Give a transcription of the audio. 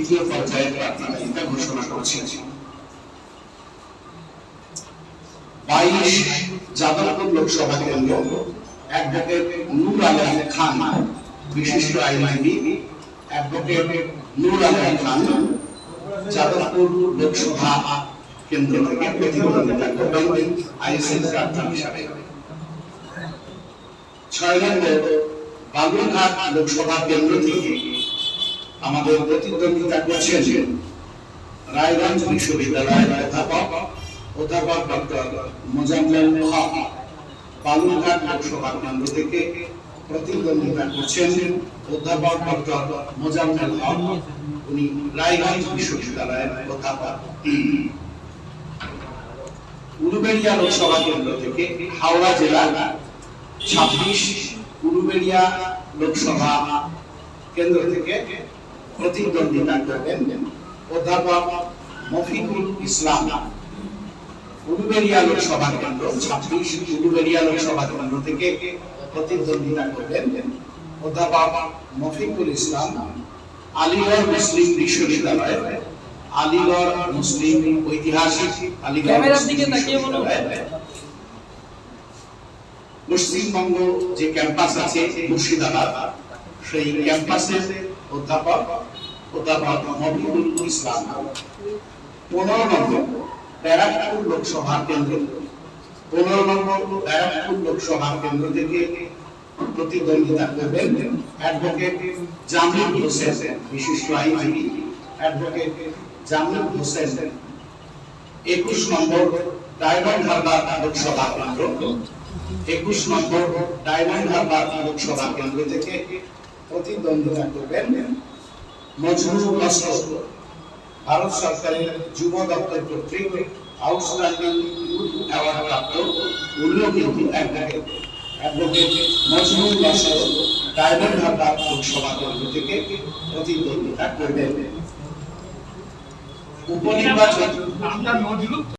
তৃতীয় পর্যায়ের প্রার্থীর তালিকা ঘোষণা করেছেন। 22 যাদবপুর লোকসভা কেন্দ্র অ্যাডভোকেট নূর আলম খান, বিশিষ্ট আইনজীবী অ্যাডভোকেট নূর আলম খান যাদবপুর লোকসভা কেন্দ্র থেকে প্রতিদ্বন্দ্বিতা করবেন আইএসএল প্রার্থী হিসাবে। 6 নম্বর বালুরঘাট লোকসভা কেন্দ্র থেকে আমাদের প্রতিদ্বন্দ্বিতা করছেন রায়গঞ্জ বিশ্ববিদ্যালয়ের অধ্যাপক ডক্টর মোজাম্মেল হক। বালুরঘাট লোকসভা কেন্দ্র থেকে প্রতিদ্বন্দ্বিতা করছেন অধ্যাপক ডক্টর মোজাম্মেল হক, উনি রায়গঞ্জ বিশ্ববিদ্যালয়ের অধ্যাপক। উলুবেড়িয়া লোকসভা কেন্দ্র থেকে হাওড়া জেলার 26 উলুবেড়িয়া লোকসভা কেন্দ্র থেকে প্রতিদ্বন্দ্বিতা করবেন অধ্যাপক মফিকুল ইসলাম। উলুবেড়িয়া লোকসভা কেন্দ্র 26 উলুবেড়িয়া লোকসভা কেন্দ্র থেকে প্রতিদ্বন্দ্বিতা করবেন অধ্যাপক মফিকুল ইসলাম। আলিগড় মুসলিম বিশ্ববিদ্যালয়, আলিগড় মুসলিম ঐতিহাসিক আলিগড় পশ্চিমবঙ্গ যে ক্যাম্পাস আছে মুর্শিদাবাদ, সেই ক্যাম্পাসের অধ্যাপক মফিকুল ইসলাম। 15 নম্বর ব্যারাকপুর লোকসভা কেন্দ্র, 15 নম্বর ব্যারাকপুর লোকসভা কেন্দ্র থেকে প্রতিদ্বন্দ্বিতা করবেন অ্যাডভোকেট জামিল হোসেন, বিশিষ্ট আইনজীবী অ্যাডভোকেট জামিল হোসেন। 21 নম্বর ডায়মন্ড হারবার লোকসভা কেন্দ্র, 21 নম্বর ডায়মন্ড হারবার লোকসভা কেন্দ্র থেকে প্রতিদ্বন্দ্বিতা করবেন মজরুল লস্কর, ভারত সরকারের যুব দপ্তর কর্তৃক আউটস্ট্যান্ডিং অ্যাওয়ার্ড প্রাপ্ত উল্লেখযোগ্য অ্যাডভোকেট মজরুল লস্কর ডায়মন্ড হারবার লোকসভা কেন্দ্র থেকে প্রতিদ্বন্দ্বিতা করবেন। উপনির্বাচন